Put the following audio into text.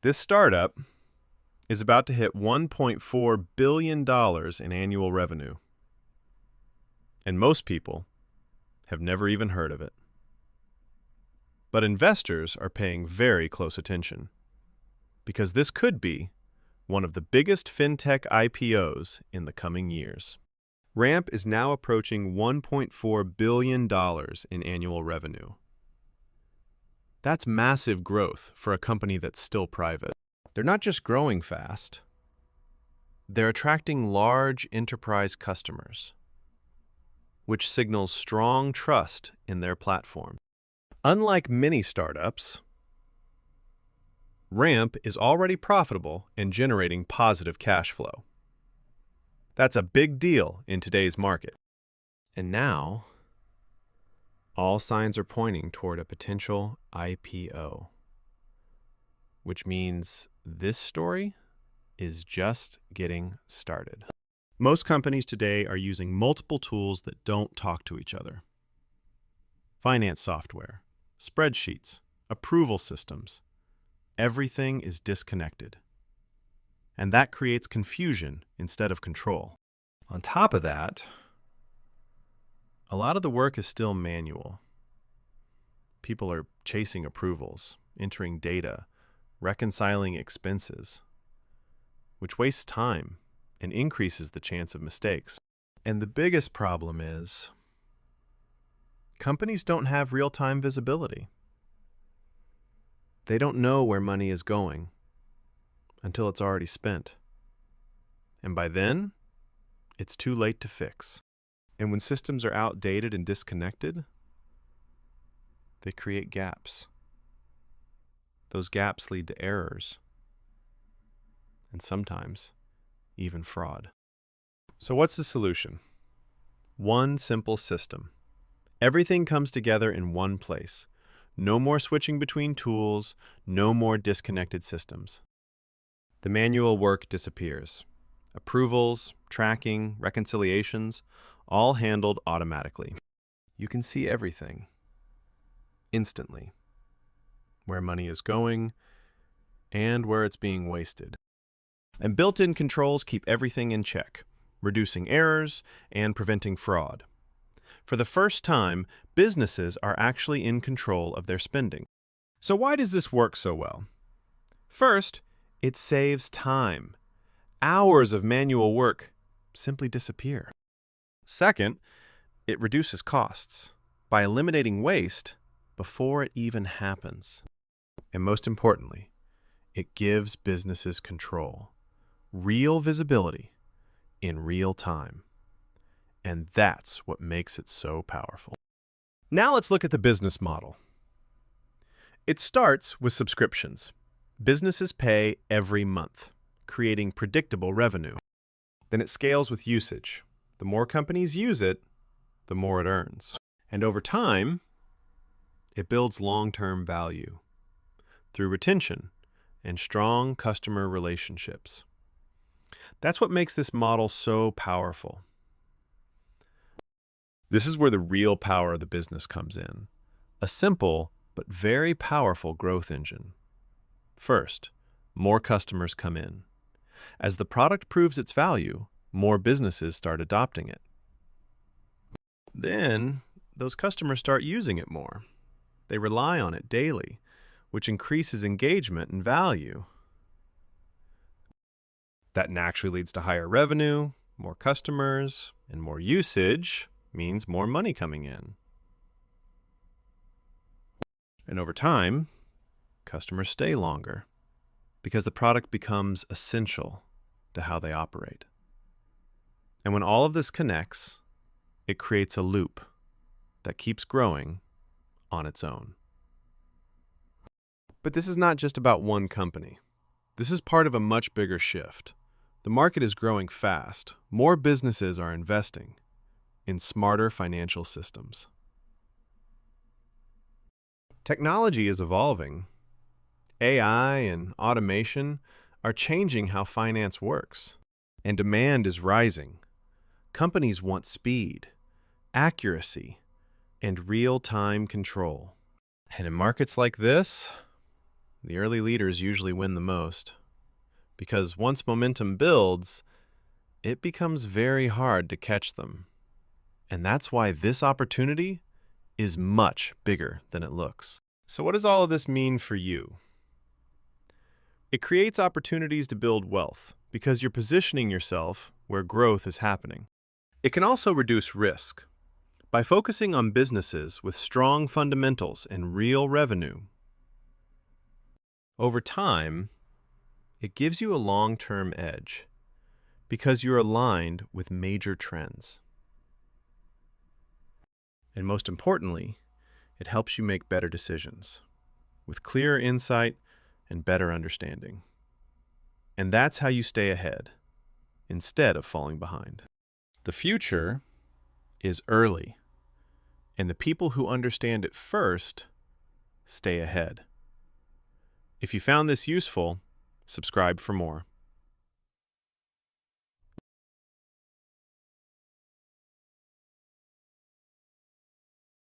This startup is about to hit $1.4 billion in annual revenue, and most people have never even heard of it. But investors are paying very close attention, because this could be one of the biggest fintech IPOs in the coming years. Ramp is now approaching $1.4 billion in annual revenue. That's massive growth for a company that's still private. They're not just growing fast, they're attracting large enterprise customers, which signals strong trust in their platform. Unlike many startups, Ramp is already profitable and generating positive cash flow. That's a big deal in today's market. And now, all signs are pointing toward a potential IPO, which means this story is just getting started. Most companies today are using multiple tools that don't talk to each other. Finance software, spreadsheets, approval systems. Everything is disconnected. And that creates confusion instead of control. On top of that, a lot of the work is still manual. People are chasing approvals, entering data, reconciling expenses, which wastes time and increases the chance of mistakes. And the biggest problem is companies don't have real-time visibility. They don't know where money is going until it's already spent. And by then, it's too late to fix. And when systems are outdated and disconnected, they create gaps. Those gaps lead to errors, and sometimes even fraud. So what's the solution? One simple system. Everything comes together in one place. No more switching between tools, no more disconnected systems. The manual work disappears. Approvals, tracking, reconciliations, all handled automatically. You can see everything instantly. Where money is going, and where it's being wasted. And built-in controls keep everything in check, reducing errors and preventing fraud. For the first time, businesses are actually in control of their spending. So why does this work so well? First, it saves time. Hours of manual work simply disappear. Second, it reduces costs by eliminating waste before it even happens. And most importantly, it gives businesses control, real visibility in real time. And that's what makes it so powerful. Now let's look at the business model. It starts with subscriptions. Businesses pay every month, creating predictable revenue. Then it scales with usage. The more companies use it, the more it earns. And over time, it builds long-term value through retention and strong customer relationships. That's what makes this model so powerful. This is where the real power of the business comes in. A simple but very powerful growth engine. First, more customers come in. As the product proves its value, more businesses start adopting it. Then, those customers start using it more. They rely on it daily, which increases engagement and value. That naturally leads to higher revenue, more customers, and more usage means more money coming in. And over time, customers stay longer because the product becomes essential to how they operate. And when all of this connects, it creates a loop that keeps growing on its own. But this is not just about one company. This is part of a much bigger shift. The market is growing fast. More businesses are investing in smarter financial systems. Technology is evolving. AI and automation are changing how finance works, and demand is rising. Companies want speed, accuracy, and real-time control. And in markets like this, The early leaders usually win the most, because once momentum builds, it becomes very hard to catch them. And that's why this opportunity is much bigger than it looks. So what does all of this mean for you? It creates opportunities to build wealth because you're positioning yourself where growth is happening. It can also reduce risk. By focusing on businesses with strong fundamentals and real revenue, over time, it gives you a long-term edge because you're aligned with major trends. And most importantly, it helps you make better decisions with clearer insight and better understanding. And that's how you stay ahead instead of falling behind. The future is early, and the people who understand it first stay ahead. If you found this useful, subscribe for more.